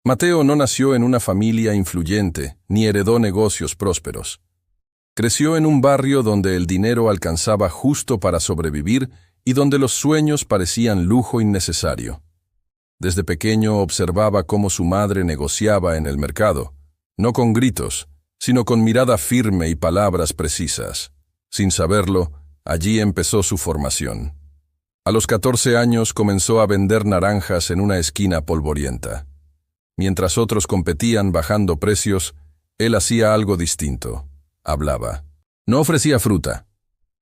Mateo no nació en una familia influyente, ni heredó negocios prósperos. Creció en un barrio donde el dinero alcanzaba justo para sobrevivir y donde los sueños parecían lujo innecesario. Desde pequeño observaba cómo su madre negociaba en el mercado, no con gritos, sino con mirada firme y palabras precisas. Sin saberlo, allí empezó su formación. A los 14 años comenzó a vender naranjas en una esquina polvorienta. Mientras otros competían bajando precios, él hacía algo distinto. Hablaba. No ofrecía fruta.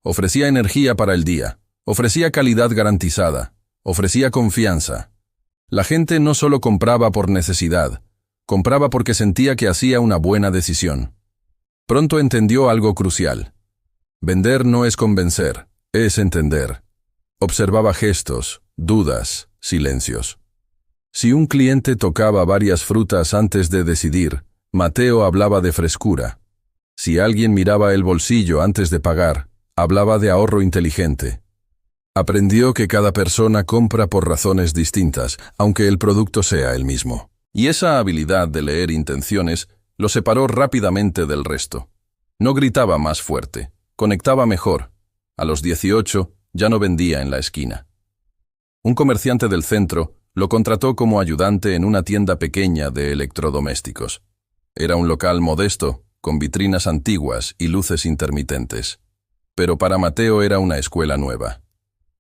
Ofrecía energía para el día. Ofrecía calidad garantizada. Ofrecía confianza. La gente no solo compraba por necesidad, compraba porque sentía que hacía una buena decisión. Pronto entendió algo crucial. Vender no es convencer, es entender. Observaba gestos, dudas, silencios. Si un cliente tocaba varias frutas antes de decidir, Mateo hablaba de frescura. Si alguien miraba el bolsillo antes de pagar, hablaba de ahorro inteligente. Aprendió que cada persona compra por razones distintas, aunque el producto sea el mismo. Y esa habilidad de leer intenciones lo separó rápidamente del resto. No gritaba más fuerte, conectaba mejor. A los 18 ya no vendía en la esquina. Un comerciante del centro lo contrató como ayudante en una tienda pequeña de electrodomésticos. Era un local modesto, con vitrinas antiguas y luces intermitentes. Pero para Mateo era una escuela nueva.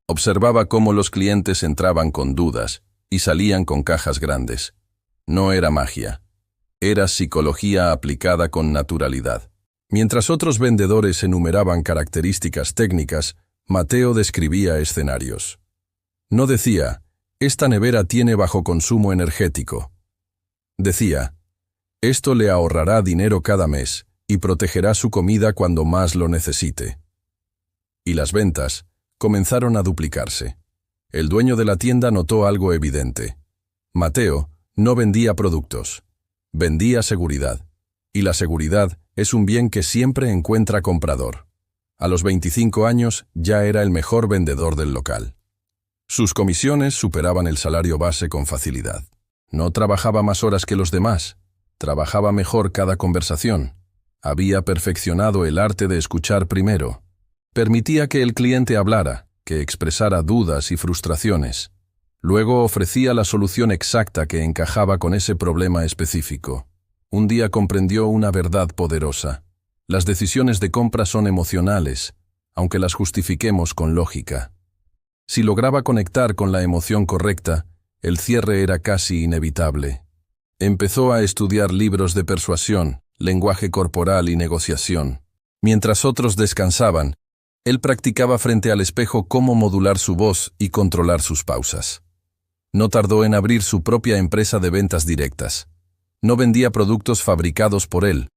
Observaba cómo los clientes entraban con dudas y salían con cajas grandes. No era magia. Era psicología aplicada con naturalidad. Mientras otros vendedores enumeraban características técnicas, Mateo describía escenarios. No decía, esta nevera tiene bajo consumo energético. Decía, esto le ahorrará dinero cada mes y protegerá su comida cuando más lo necesite. Y las ventas comenzaron a duplicarse. El dueño de la tienda notó algo evidente. Mateo no vendía productos, vendía seguridad. Y la seguridad es un bien que siempre encuentra comprador. A los 25 años ya era el mejor vendedor del local. Sus comisiones superaban el salario base con facilidad. No trabajaba más horas que los demás, trabajaba mejor cada conversación. Había perfeccionado el arte de escuchar primero. Permitía que el cliente hablara, que expresara dudas y frustraciones. Luego ofrecía la solución exacta que encajaba con ese problema específico. Un día comprendió una verdad poderosa. Las decisiones de compra son emocionales, aunque las justifiquemos con lógica. Si lograba conectar con la emoción correcta, el cierre era casi inevitable. Empezó a estudiar libros de persuasión, lenguaje corporal y negociación. Mientras otros descansaban, él practicaba frente al espejo cómo modular su voz y controlar sus pausas. No tardó en abrir su propia empresa de ventas directas. No vendía productos fabricados por él.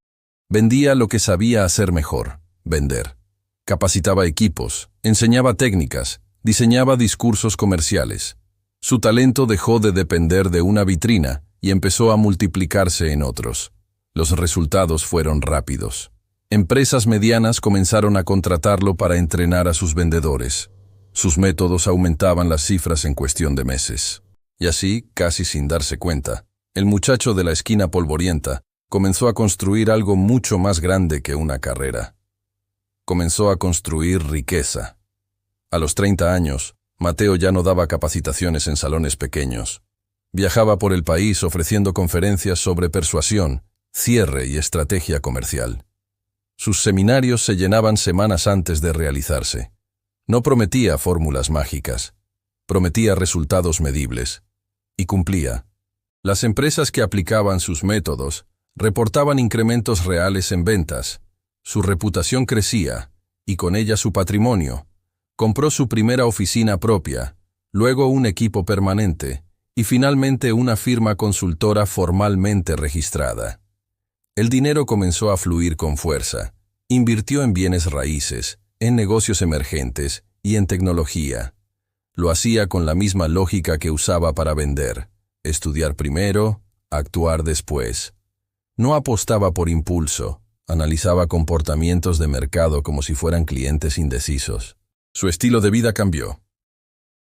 Vendía lo que sabía hacer mejor, vender. Capacitaba equipos, enseñaba técnicas, diseñaba discursos comerciales. Su talento dejó de depender de una vitrina y empezó a multiplicarse en otros. Los resultados fueron rápidos. Empresas medianas comenzaron a contratarlo para entrenar a sus vendedores. Sus métodos aumentaban las cifras en cuestión de meses. Y así, casi sin darse cuenta, el muchacho de la esquina polvorienta comenzó a construir algo mucho más grande que una carrera. Comenzó a construir riqueza. A los 30 años, Mateo ya no daba capacitaciones en salones pequeños. Viajaba por el país ofreciendo conferencias sobre persuasión, cierre y estrategia comercial. Sus seminarios se llenaban semanas antes de realizarse. No prometía fórmulas mágicas, prometía resultados medibles. Y cumplía. Las empresas que aplicaban sus métodos reportaban incrementos reales en ventas. Su reputación crecía, y con ella su patrimonio. Compró su primera oficina propia, luego un equipo permanente, y finalmente una firma consultora formalmente registrada. El dinero comenzó a fluir con fuerza. Invirtió en bienes raíces, en negocios emergentes y en tecnología. Lo hacía con la misma lógica que usaba para vender. Estudiar primero, actuar después. No apostaba por impulso, analizaba comportamientos de mercado como si fueran clientes indecisos. Su estilo de vida cambió.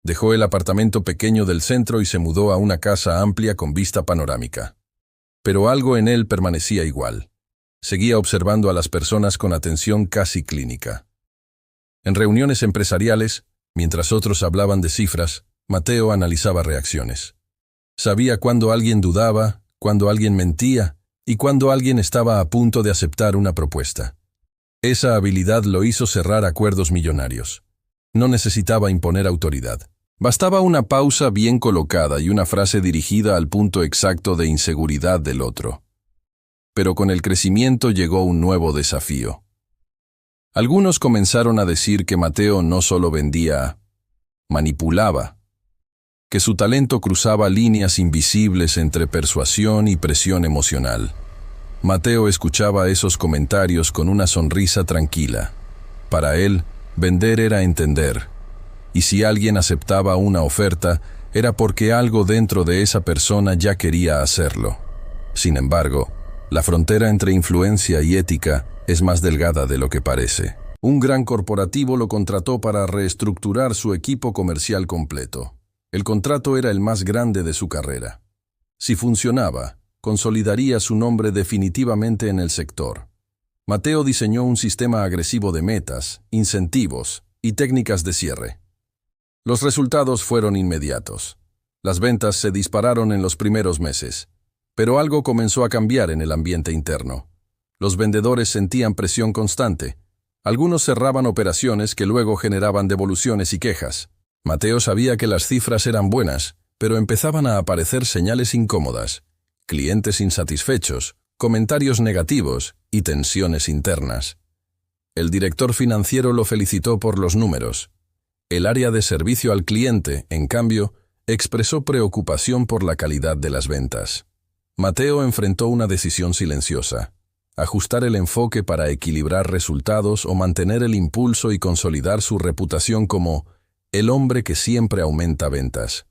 Dejó el apartamento pequeño del centro y se mudó a una casa amplia con vista panorámica. Pero algo en él permanecía igual. Seguía observando a las personas con atención casi clínica. En reuniones empresariales, mientras otros hablaban de cifras, Mateo analizaba reacciones. Sabía cuándo alguien dudaba, cuándo alguien mentía y cuándo alguien estaba a punto de aceptar una propuesta. Esa habilidad lo hizo cerrar acuerdos millonarios. No necesitaba imponer autoridad. Bastaba una pausa bien colocada y una frase dirigida al punto exacto de inseguridad del otro. Pero con el crecimiento llegó un nuevo desafío. Algunos comenzaron a decir que Mateo no solo vendía, manipulaba, que su talento cruzaba líneas invisibles entre persuasión y presión emocional. Mateo escuchaba esos comentarios con una sonrisa tranquila. Para él, vender era entender, y si alguien aceptaba una oferta, era porque algo dentro de esa persona ya quería hacerlo. Sin embargo, la frontera entre influencia y ética es más delgada de lo que parece. Un gran corporativo lo contrató para reestructurar su equipo comercial completo. El contrato era el más grande de su carrera. Si funcionaba, consolidaría su nombre definitivamente en el sector. Mateo diseñó un sistema agresivo de metas, incentivos y técnicas de cierre. Los resultados fueron inmediatos. Las ventas se dispararon en los primeros meses, pero algo comenzó a cambiar en el ambiente interno. Los vendedores sentían presión constante. Algunos cerraban operaciones que luego generaban devoluciones y quejas. Mateo sabía que las cifras eran buenas, pero empezaban a aparecer señales incómodas, clientes insatisfechos, comentarios negativos y tensiones internas. El director financiero lo felicitó por los números. El área de servicio al cliente, en cambio, expresó preocupación por la calidad de las ventas. Mateo enfrentó una decisión silenciosa: ajustar el enfoque para equilibrar resultados o mantener el impulso y consolidar su reputación como el hombre que siempre aumenta ventas.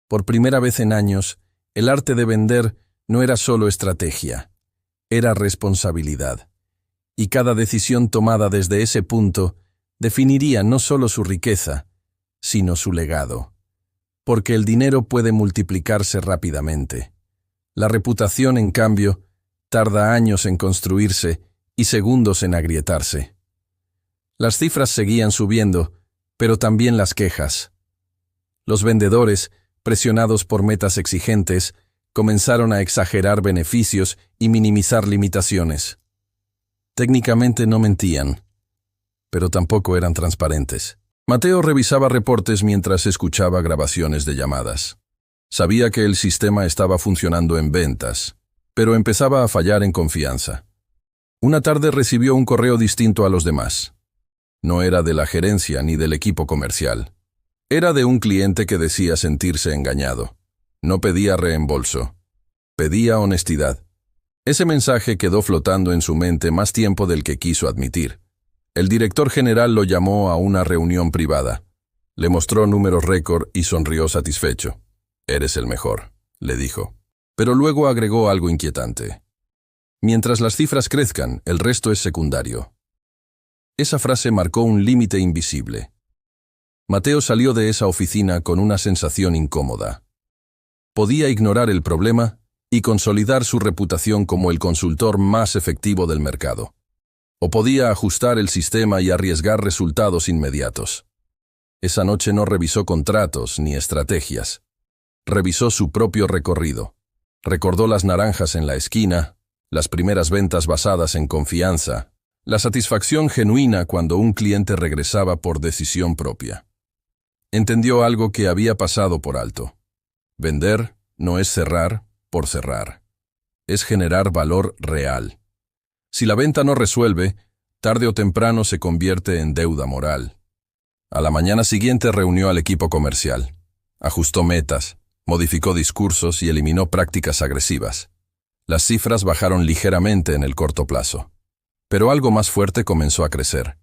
Por primera vez en años, el arte de vender no era solo estrategia, era responsabilidad. Y cada decisión tomada desde ese punto definiría no solo su riqueza, sino su legado. Porque el dinero puede multiplicarse rápidamente. La reputación, en cambio, tarda años en construirse y segundos en agrietarse. Las cifras seguían subiendo, pero también las quejas. Los vendedores, presionados por metas exigentes, comenzaron a exagerar beneficios y minimizar limitaciones. Técnicamente no mentían, pero tampoco eran transparentes. Mateo revisaba reportes mientras escuchaba grabaciones de llamadas. Sabía que el sistema estaba funcionando en ventas, pero empezaba a fallar en confianza. Una tarde recibió un correo distinto a los demás. No era de la gerencia ni del equipo comercial. Era de un cliente que decía sentirse engañado. No pedía reembolso. Pedía honestidad. Ese mensaje quedó flotando en su mente más tiempo del que quiso admitir. El director general lo llamó a una reunión privada. Le mostró números récord y sonrió satisfecho. «Eres el mejor», le dijo. Pero luego agregó algo inquietante. «Mientras las cifras crezcan, el resto es secundario». Esa frase marcó un límite invisible. Mateo salió de esa oficina con una sensación incómoda. Podía ignorar el problema y consolidar su reputación como el consultor más efectivo del mercado. O podía ajustar el sistema y arriesgar resultados inmediatos. Esa noche no revisó contratos ni estrategias. Revisó su propio recorrido. Recordó las naranjas en la esquina, las primeras ventas basadas en confianza, la satisfacción genuina cuando un cliente regresaba por decisión propia. Entendió algo que había pasado por alto. Vender no es cerrar por cerrar. Es generar valor real. Si la venta no resuelve, tarde o temprano se convierte en deuda moral. A la mañana siguiente reunió al equipo comercial. Ajustó metas, modificó discursos y eliminó prácticas agresivas. Las cifras bajaron ligeramente en el corto plazo. Pero algo más fuerte comenzó a crecer.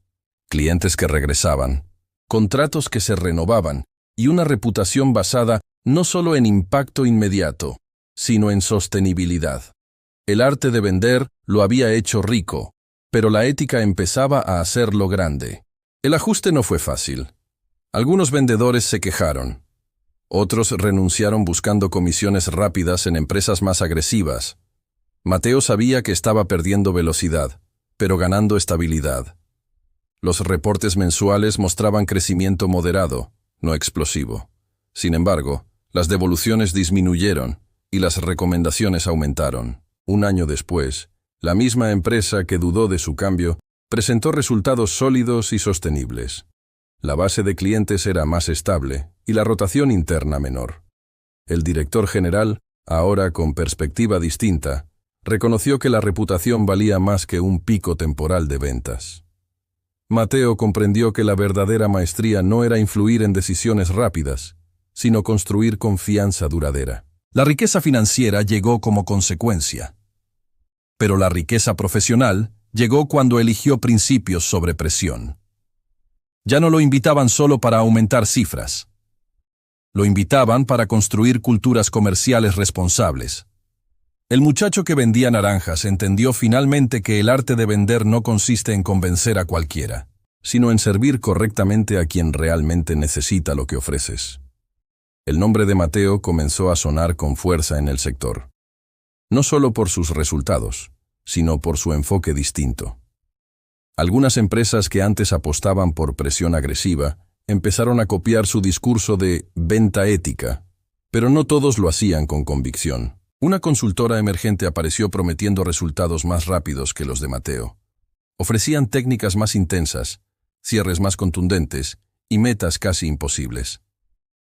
Clientes que regresaban, contratos que se renovaban y una reputación basada no solo en impacto inmediato, sino en sostenibilidad. El arte de vender lo había hecho rico, pero la ética empezaba a hacerlo grande. El ajuste no fue fácil. Algunos vendedores se quejaron. Otros renunciaron buscando comisiones rápidas en empresas más agresivas, Mateo sabía que estaba perdiendo velocidad, pero ganando estabilidad. Los reportes mensuales mostraban crecimiento moderado, no explosivo. Sin embargo, las devoluciones disminuyeron y las recomendaciones aumentaron. Un año después, la misma empresa que dudó de su cambio presentó resultados sólidos y sostenibles. La base de clientes era más estable y la rotación interna menor. El director general, ahora con perspectiva distinta, reconoció que la reputación valía más que un pico temporal de ventas. Mateo comprendió que la verdadera maestría no era influir en decisiones rápidas, sino construir confianza duradera. La riqueza financiera llegó como consecuencia, pero la riqueza profesional llegó cuando eligió principios sobre presión. Ya no lo invitaban solo para aumentar cifras. Lo invitaban para construir culturas comerciales responsables. El muchacho que vendía naranjas entendió finalmente que el arte de vender no consiste en convencer a cualquiera, sino en servir correctamente a quien realmente necesita lo que ofreces. El nombre de Mateo comenzó a sonar con fuerza en el sector, no solo por sus resultados, sino por su enfoque distinto. Algunas empresas que antes apostaban por presión agresiva empezaron a copiar su discurso de venta ética, pero no todos lo hacían con convicción. Una consultora emergente apareció prometiendo resultados más rápidos que los de Mateo. Ofrecían técnicas más intensas, cierres más contundentes y metas casi imposibles.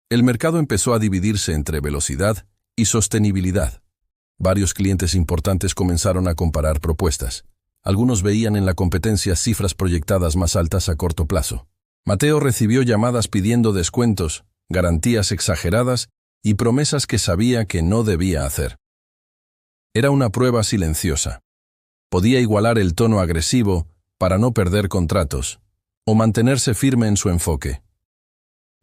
El mercado empezó a dividirse entre velocidad y sostenibilidad. Varios clientes importantes comenzaron a comparar propuestas. Algunos veían en la competencia cifras proyectadas más altas a corto plazo. Mateo recibió llamadas pidiendo descuentos, garantías exageradas y promesas que sabía que no debía hacer. Era una prueba silenciosa. Podía igualar el tono agresivo para no perder contratos, o mantenerse firme en su enfoque.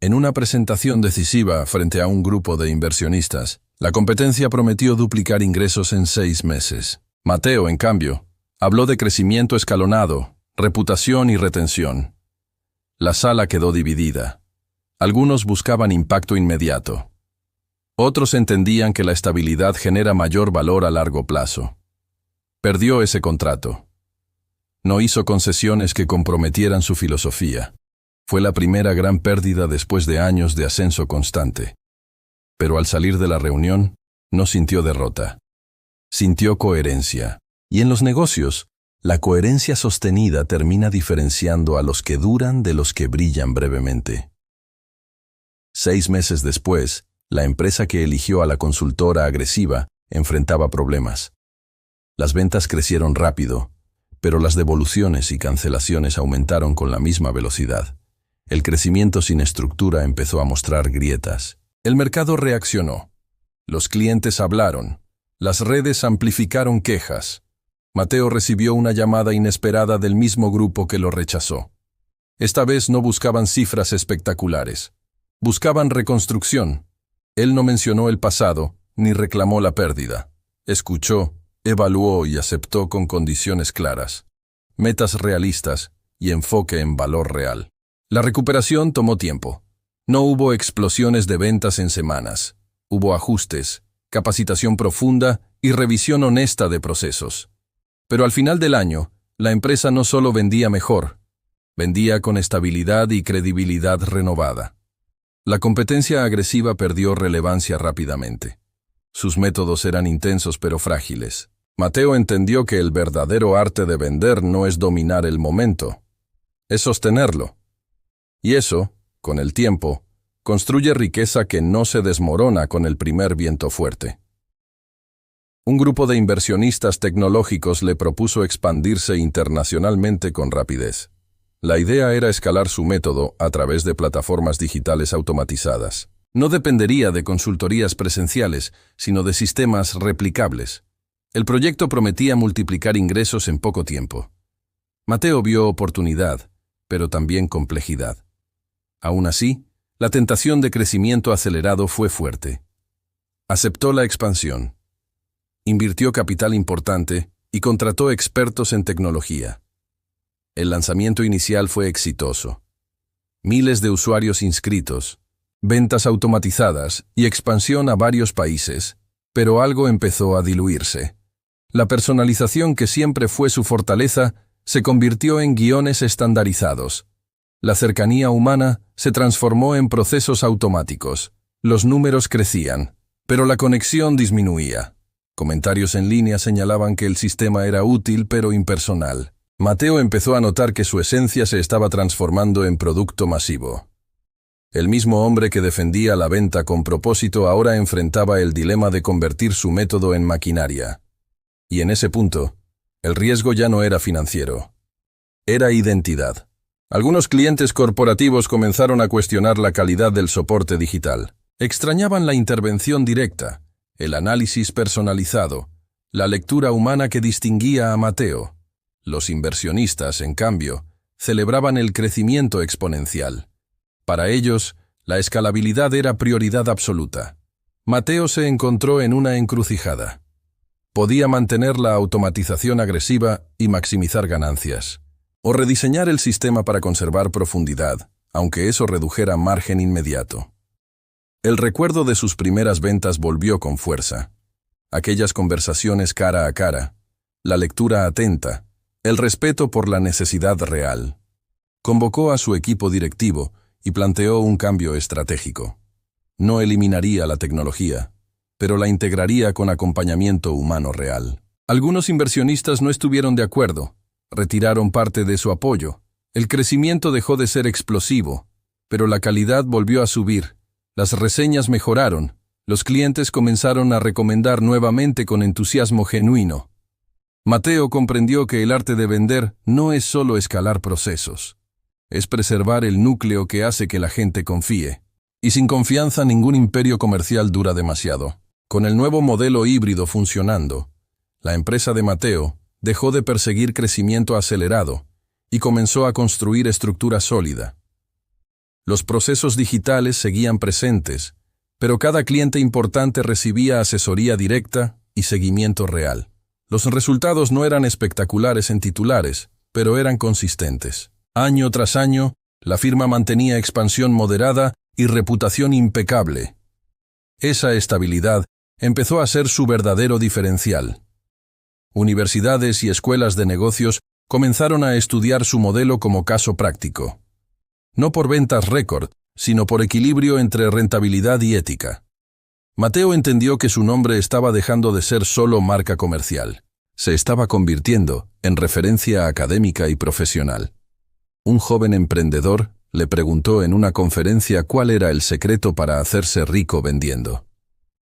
En una presentación decisiva frente a un grupo de inversionistas, la competencia prometió duplicar ingresos en 6 meses. Mateo, en cambio, habló de crecimiento escalonado, reputación y retención. La sala quedó dividida. Algunos buscaban impacto inmediato. Otros entendían que la estabilidad genera mayor valor a largo plazo. Perdió ese contrato. No hizo concesiones que comprometieran su filosofía. Fue la primera gran pérdida después de años de ascenso constante. Pero al salir de la reunión, no sintió derrota. Sintió coherencia. Y en los negocios, la coherencia sostenida termina diferenciando a los que duran de los que brillan brevemente. 6 meses después, la empresa que eligió a la consultora agresiva enfrentaba problemas. Las ventas crecieron rápido, pero las devoluciones y cancelaciones aumentaron con la misma velocidad. El crecimiento sin estructura empezó a mostrar grietas. El mercado reaccionó. Los clientes hablaron. Las redes amplificaron quejas. Mateo recibió una llamada inesperada del mismo grupo que lo rechazó. Esta vez no buscaban cifras espectaculares. Buscaban reconstrucción. Él no mencionó el pasado, ni reclamó la pérdida. Escuchó, evaluó y aceptó con condiciones claras. Metas realistas y enfoque en valor real. La recuperación tomó tiempo. No hubo explosiones de ventas en semanas. Hubo ajustes, capacitación profunda y revisión honesta de procesos. Pero al final del año, la empresa no solo vendía mejor, vendía con estabilidad y credibilidad renovada. La competencia agresiva perdió relevancia rápidamente. Sus métodos eran intensos pero frágiles. Mateo entendió que el verdadero arte de vender no es dominar el momento, es sostenerlo. Y eso, con el tiempo, construye riqueza que no se desmorona con el primer viento fuerte. Un grupo de inversionistas tecnológicos le propuso expandirse internacionalmente con rapidez. La idea era escalar su método a través de plataformas digitales automatizadas. No dependería de consultorías presenciales, sino de sistemas replicables. El proyecto prometía multiplicar ingresos en poco tiempo. Mateo vio oportunidad, pero también complejidad. Aún así, la tentación de crecimiento acelerado fue fuerte. Aceptó la expansión. Invirtió capital importante y contrató expertos en tecnología. El lanzamiento inicial fue exitoso. Miles de usuarios inscritos, ventas automatizadas y expansión a varios países, pero algo empezó a diluirse. La personalización, que siempre fue su fortaleza, se convirtió en guiones estandarizados. La cercanía humana se transformó en procesos automáticos. Los números crecían, pero la conexión disminuía. Comentarios en línea señalaban que el sistema era útil pero impersonal. Mateo empezó a notar que su esencia se estaba transformando en producto masivo. El mismo hombre que defendía la venta con propósito ahora enfrentaba el dilema de convertir su método en maquinaria. Y en ese punto, el riesgo ya no era financiero. Era identidad. Algunos clientes corporativos comenzaron a cuestionar la calidad del soporte digital. Extrañaban la intervención directa, el análisis personalizado, la lectura humana que distinguía a Mateo. Los inversionistas, en cambio, celebraban el crecimiento exponencial. Para ellos, la escalabilidad era prioridad absoluta. Mateo se encontró en una encrucijada. Podía mantener la automatización agresiva y maximizar ganancias, o rediseñar el sistema para conservar profundidad, aunque eso redujera margen inmediato. El recuerdo de sus primeras ventas volvió con fuerza. Aquellas conversaciones cara a cara, la lectura atenta, el respeto por la necesidad real. Convocó a su equipo directivo y planteó un cambio estratégico. No eliminaría la tecnología, pero la integraría con acompañamiento humano real. Algunos inversionistas no estuvieron de acuerdo, retiraron parte de su apoyo. El crecimiento dejó de ser explosivo, pero la calidad volvió a subir. Las reseñas mejoraron, los clientes comenzaron a recomendar nuevamente con entusiasmo genuino. Mateo comprendió que el arte de vender no es solo escalar procesos, es preservar el núcleo que hace que la gente confíe. Y sin confianza ningún imperio comercial dura demasiado. Con el nuevo modelo híbrido funcionando, la empresa de Mateo dejó de perseguir crecimiento acelerado y comenzó a construir estructura sólida. Los procesos digitales seguían presentes, pero cada cliente importante recibía asesoría directa y seguimiento real. Los resultados no eran espectaculares en titulares, pero eran consistentes. Año tras año, la firma mantenía expansión moderada y reputación impecable. Esa estabilidad empezó a ser su verdadero diferencial. Universidades y escuelas de negocios comenzaron a estudiar su modelo como caso práctico. No por ventas récord, sino por equilibrio entre rentabilidad y ética. Mateo entendió que su nombre estaba dejando de ser solo marca comercial. Se estaba convirtiendo en referencia académica y profesional. Un joven emprendedor le preguntó en una conferencia cuál era el secreto para hacerse rico vendiendo.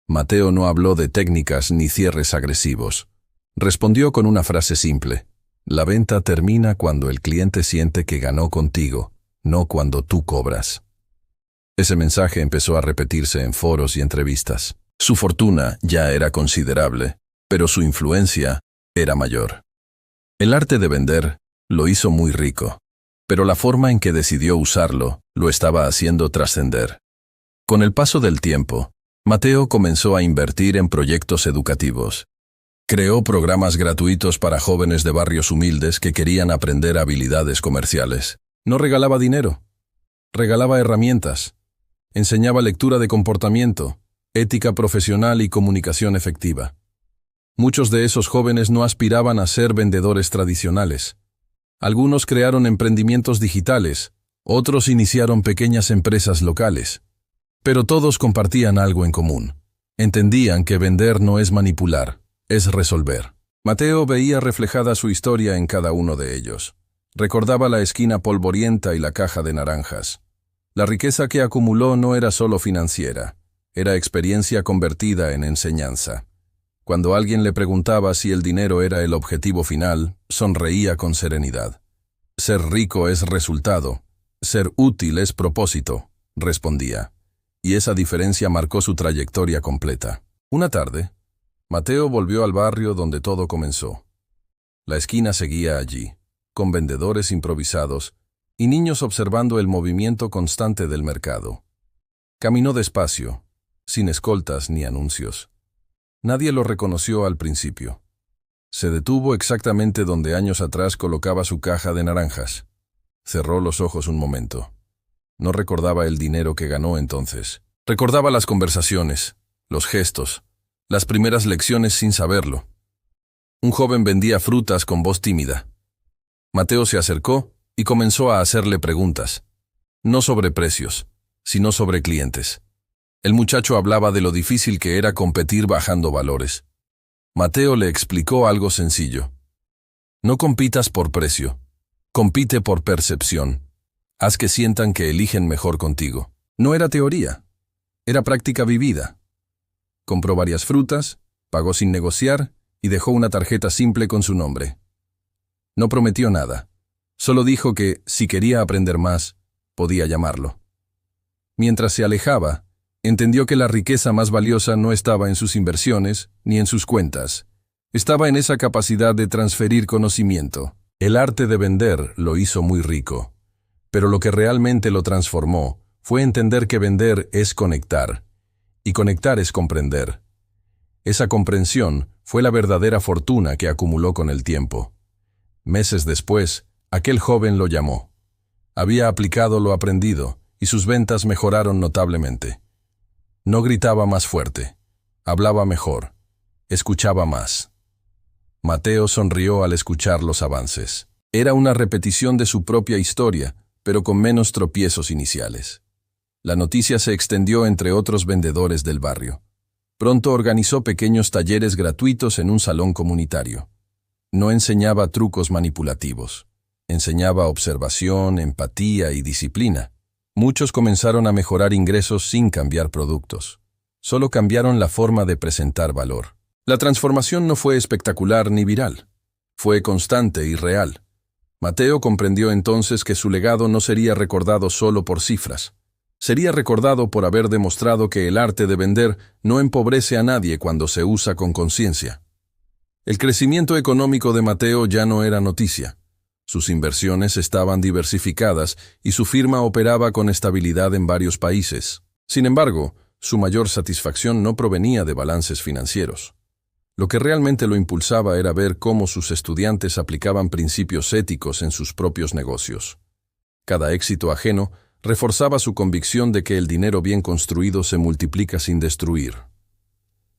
Mateo no habló de técnicas ni cierres agresivos. Respondió con una frase simple: la venta termina cuando el cliente siente que ganó contigo, no cuando tú cobras. Ese mensaje empezó a repetirse en foros y entrevistas. Su fortuna ya era considerable, pero su influencia era mayor. El arte de vender lo hizo muy rico, pero la forma en que decidió usarlo lo estaba haciendo trascender. Con el paso del tiempo, Mateo comenzó a invertir en proyectos educativos. Creó programas gratuitos para jóvenes de barrios humildes que querían aprender habilidades comerciales. No regalaba dinero, regalaba herramientas. Enseñaba lectura de comportamiento, ética profesional y comunicación efectiva. Muchos de esos jóvenes no aspiraban a ser vendedores tradicionales. Algunos crearon emprendimientos digitales, otros iniciaron pequeñas empresas locales. Pero todos compartían algo en común. Entendían que vender no es manipular, es resolver. Mateo veía reflejada su historia en cada uno de ellos. Recordaba la esquina polvorienta y la caja de naranjas. La riqueza que acumuló no era solo financiera, era experiencia convertida en enseñanza. Cuando alguien le preguntaba si el dinero era el objetivo final, sonreía con serenidad. Ser rico es resultado, ser útil es propósito, respondía. Y esa diferencia marcó su trayectoria completa. Una tarde, Mateo volvió al barrio donde todo comenzó. La esquina seguía allí, con vendedores improvisados y niños observando el movimiento constante del mercado. Caminó despacio, sin escoltas ni anuncios. Nadie lo reconoció al principio. Se detuvo exactamente donde años atrás colocaba su caja de naranjas. Cerró los ojos un momento. No recordaba el dinero que ganó entonces. Recordaba las conversaciones, los gestos, las primeras lecciones sin saberlo. Un joven vendía frutas con voz tímida. Mateo se acercó y comenzó a hacerle preguntas. No sobre precios, sino sobre clientes. El muchacho hablaba de lo difícil que era competir bajando valores. Mateo le explicó algo sencillo. No compitas por precio, compite por percepción. Haz que sientan que eligen mejor contigo. No era teoría, era práctica vivida. Compró varias frutas, pagó sin negociar y dejó una tarjeta simple con su nombre. No prometió nada, solo dijo que, si quería aprender más, podía llamarlo. Mientras se alejaba, entendió que la riqueza más valiosa no estaba en sus inversiones ni en sus cuentas. Estaba en esa capacidad de transferir conocimiento. El arte de vender lo hizo muy rico, pero lo que realmente lo transformó fue entender que vender es conectar, y conectar es comprender. Esa comprensión fue la verdadera fortuna que acumuló con el tiempo. Meses después, aquel joven lo llamó. Había aplicado lo aprendido y sus ventas mejoraron notablemente. No gritaba más fuerte, hablaba mejor, escuchaba más. Mateo sonrió al escuchar los avances. Era una repetición de su propia historia, pero con menos tropiezos iniciales. La noticia se extendió entre otros vendedores del barrio. Pronto organizó pequeños talleres gratuitos en un salón comunitario. No enseñaba trucos manipulativos. Enseñaba observación, empatía y disciplina. Muchos comenzaron a mejorar ingresos sin cambiar productos. Solo cambiaron la forma de presentar valor. La transformación no fue espectacular ni viral. Fue constante y real. Mateo comprendió entonces que su legado no sería recordado solo por cifras. Sería recordado por haber demostrado que el arte de vender no empobrece a nadie cuando se usa con conciencia. El crecimiento económico de Mateo ya no era noticia. Sus inversiones estaban diversificadas y su firma operaba con estabilidad en varios países. Sin embargo, su mayor satisfacción no provenía de balances financieros. Lo que realmente lo impulsaba era ver cómo sus estudiantes aplicaban principios éticos en sus propios negocios. Cada éxito ajeno reforzaba su convicción de que el dinero bien construido se multiplica sin destruir.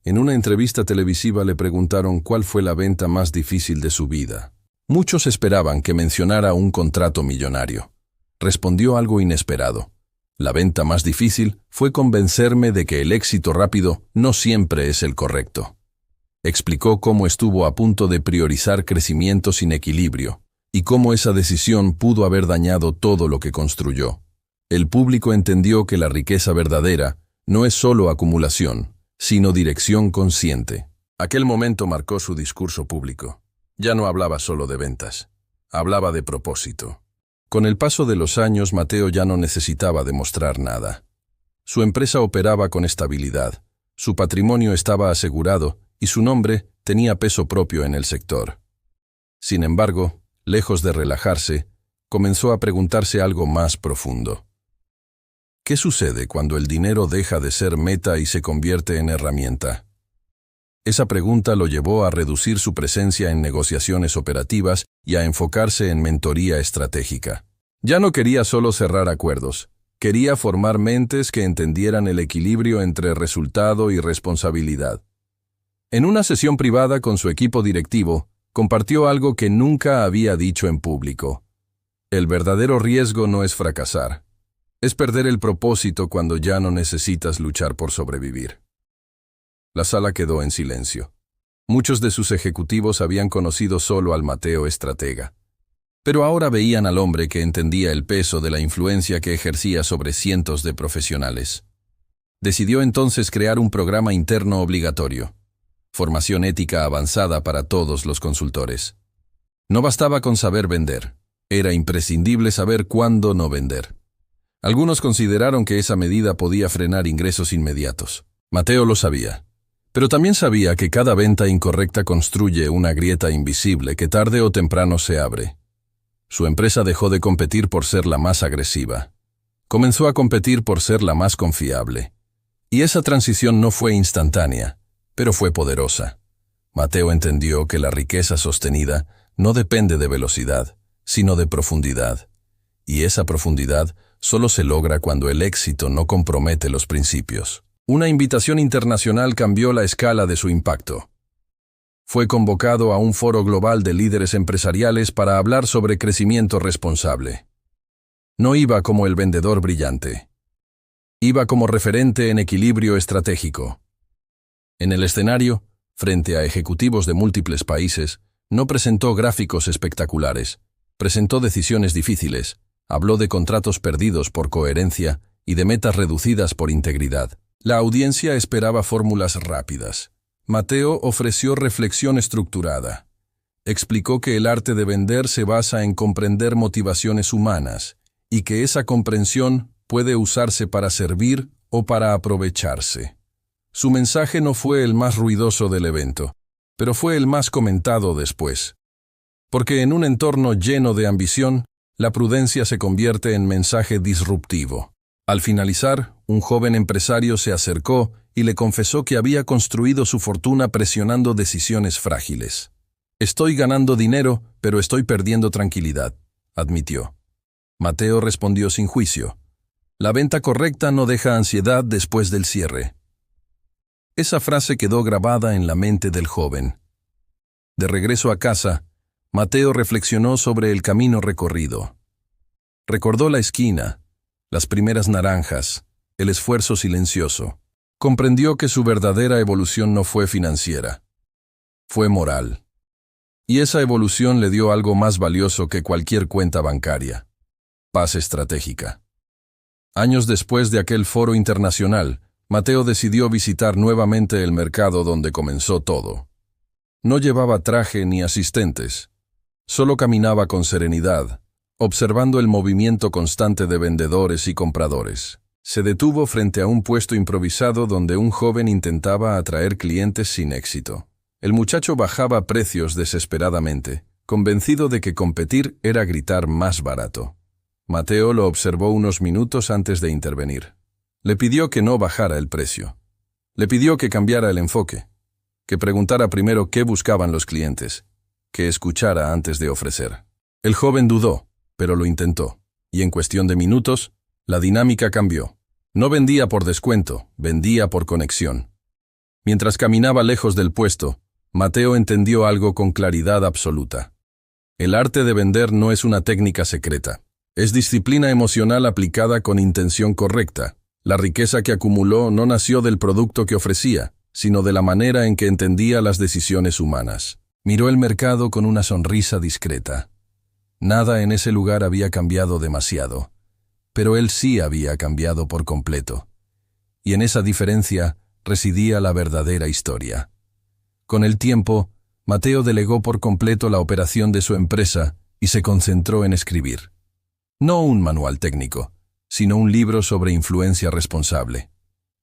En una entrevista televisiva le preguntaron cuál fue la venta más difícil de su vida. Muchos esperaban que mencionara un contrato millonario. Respondió algo inesperado. La venta más difícil fue convencerme de que el éxito rápido no siempre es el correcto. Explicó cómo estuvo a punto de priorizar crecimiento sin equilibrio y cómo esa decisión pudo haber dañado todo lo que construyó. El público entendió que la riqueza verdadera no es solo acumulación, sino dirección consciente. Aquel momento marcó su discurso público. Ya no hablaba solo de ventas, hablaba de propósito. Con el paso de los años, Mateo ya no necesitaba demostrar nada. Su empresa operaba con estabilidad, su patrimonio estaba asegurado y su nombre tenía peso propio en el sector. Sin embargo, lejos de relajarse, comenzó a preguntarse algo más profundo. ¿Qué sucede cuando el dinero deja de ser meta y se convierte en herramienta? Esa pregunta lo llevó a reducir su presencia en negociaciones operativas y a enfocarse en mentoría estratégica. Ya no quería solo cerrar acuerdos, quería formar mentes que entendieran el equilibrio entre resultado y responsabilidad. En una sesión privada con su equipo directivo, compartió algo que nunca había dicho en público. El verdadero riesgo no es fracasar. Es perder el propósito cuando ya no necesitas luchar por sobrevivir. La sala quedó en silencio. Muchos de sus ejecutivos habían conocido solo al Mateo estratega. Pero ahora veían al hombre que entendía el peso de la influencia que ejercía sobre cientos de profesionales. Decidió entonces crear un programa interno obligatorio. Formación ética avanzada para todos los consultores. No bastaba con saber vender. Era imprescindible saber cuándo no vender. Algunos consideraron que esa medida podía frenar ingresos inmediatos. Mateo lo sabía. Pero también sabía que cada venta incorrecta construye una grieta invisible que tarde o temprano se abre. Su empresa dejó de competir por ser la más agresiva. Comenzó a competir por ser la más confiable. Y esa transición no fue instantánea, pero fue poderosa. Mateo entendió que la riqueza sostenida no depende de velocidad, sino de profundidad. Y esa profundidad solo se logra cuando el éxito no compromete los principios. Una invitación internacional cambió la escala de su impacto. Fue convocado a un foro global de líderes empresariales para hablar sobre crecimiento responsable. No iba como el vendedor brillante. Iba como referente en equilibrio estratégico. En el escenario, frente a ejecutivos de múltiples países, no presentó gráficos espectaculares, presentó decisiones difíciles, habló de contratos perdidos por coherencia y de metas reducidas por integridad. La audiencia esperaba fórmulas rápidas. Mateo ofreció reflexión estructurada. Explicó que el arte de vender se basa en comprender motivaciones humanas y que esa comprensión puede usarse para servir o para aprovecharse. Su mensaje no fue el más ruidoso del evento, pero fue el más comentado después. Porque en un entorno lleno de ambición, la prudencia se convierte en mensaje disruptivo. Al finalizar, un joven empresario se acercó y le confesó que había construido su fortuna presionando decisiones frágiles. «Estoy ganando dinero, pero estoy perdiendo tranquilidad», admitió. Mateo respondió sin juicio. «La venta correcta no deja ansiedad después del cierre». Esa frase quedó grabada en la mente del joven. De regreso a casa, Mateo reflexionó sobre el camino recorrido. Recordó la esquina, las primeras naranjas, el esfuerzo silencioso. Comprendió que su verdadera evolución no fue financiera, fue moral. Y esa evolución le dio algo más valioso que cualquier cuenta bancaria: paz estratégica. Años después de aquel foro internacional, Mateo decidió visitar nuevamente el mercado donde comenzó todo. No llevaba traje ni asistentes. Solo caminaba con serenidad, observando el movimiento constante de vendedores y compradores. Se detuvo frente a un puesto improvisado donde un joven intentaba atraer clientes sin éxito. El muchacho bajaba precios desesperadamente, convencido de que competir era gritar más barato. Mateo lo observó unos minutos antes de intervenir. Le pidió que no bajara el precio. Le pidió que cambiara el enfoque, que preguntara primero qué buscaban los clientes, que escuchara antes de ofrecer. El joven dudó, pero lo intentó, y en cuestión de minutos, la dinámica cambió. No vendía por descuento, vendía por conexión. Mientras caminaba lejos del puesto, Mateo entendió algo con claridad absoluta. El arte de vender no es una técnica secreta. Es disciplina emocional aplicada con intención correcta. La riqueza que acumuló no nació del producto que ofrecía, sino de la manera en que entendía las decisiones humanas. Miró el mercado con una sonrisa discreta. Nada en ese lugar había cambiado demasiado. Pero él sí había cambiado por completo. Y en esa diferencia residía la verdadera historia. Con el tiempo, Mateo delegó por completo la operación de su empresa y se concentró en escribir. No un manual técnico, sino un libro sobre influencia responsable.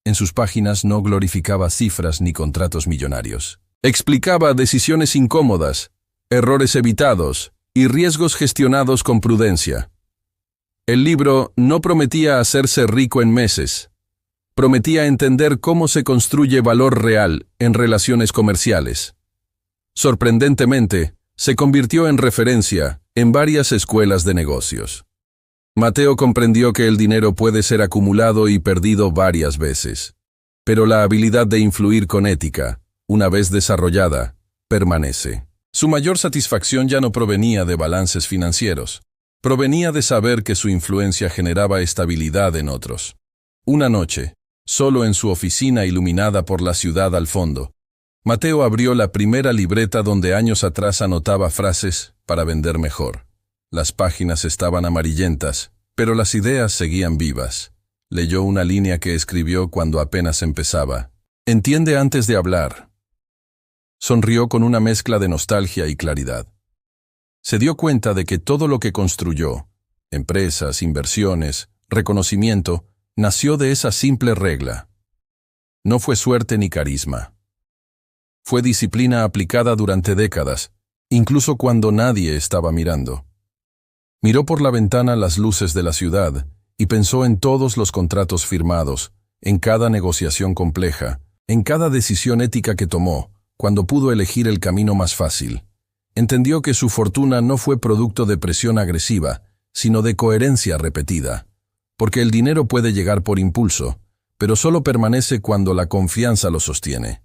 En sus páginas no glorificaba cifras ni contratos millonarios. Explicaba decisiones incómodas, errores evitados y riesgos gestionados con prudencia. El libro no prometía hacerse rico en meses. Prometía entender cómo se construye valor real en relaciones comerciales. Sorprendentemente, se convirtió en referencia en varias escuelas de negocios. Mateo comprendió que el dinero puede ser acumulado y perdido varias veces, pero la habilidad de influir con ética, una vez desarrollada, permanece. Su mayor satisfacción ya no provenía de balances financieros. Provenía de saber que su influencia generaba estabilidad en otros. Una noche, solo en su oficina iluminada por la ciudad al fondo, Mateo abrió la primera libreta donde años atrás anotaba frases para vender mejor. Las páginas estaban amarillentas, pero las ideas seguían vivas. Leyó una línea que escribió cuando apenas empezaba. «Entiende antes de hablar». Sonrió con una mezcla de nostalgia y claridad. Se dio cuenta de que todo lo que construyó, empresas, inversiones, reconocimiento, nació de esa simple regla. No fue suerte ni carisma. Fue disciplina aplicada durante décadas, incluso cuando nadie estaba mirando. Miró por la ventana las luces de la ciudad y pensó en todos los contratos firmados, en cada negociación compleja, en cada decisión ética que tomó, cuando pudo elegir el camino más fácil. Entendió que su fortuna no fue producto de presión agresiva, sino de coherencia repetida. Porque el dinero puede llegar por impulso, pero solo permanece cuando la confianza lo sostiene.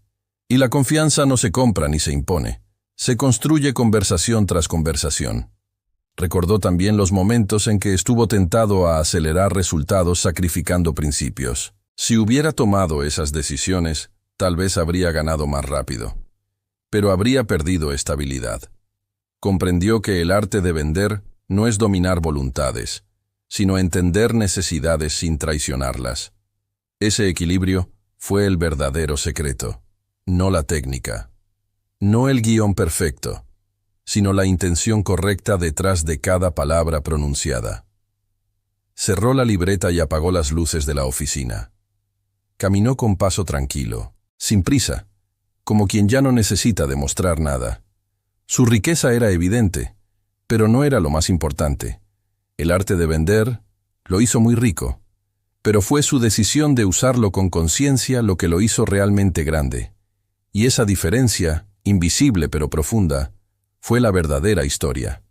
Y la confianza no se compra ni se impone. Se construye conversación tras conversación. Recordó también los momentos en que estuvo tentado a acelerar resultados sacrificando principios. Si hubiera tomado esas decisiones, tal vez habría ganado más rápido. Pero habría perdido estabilidad. Comprendió que el arte de vender no es dominar voluntades, sino entender necesidades sin traicionarlas. Ese equilibrio fue el verdadero secreto, no la técnica. No el guión perfecto, sino la intención correcta detrás de cada palabra pronunciada. Cerró la libreta y apagó las luces de la oficina. Caminó con paso tranquilo, sin prisa, como quien ya no necesita demostrar nada. Su riqueza era evidente, pero no era lo más importante. El arte de vender lo hizo muy rico, pero fue su decisión de usarlo con conciencia lo que lo hizo realmente grande. Y esa diferencia, invisible pero profunda, fue la verdadera historia.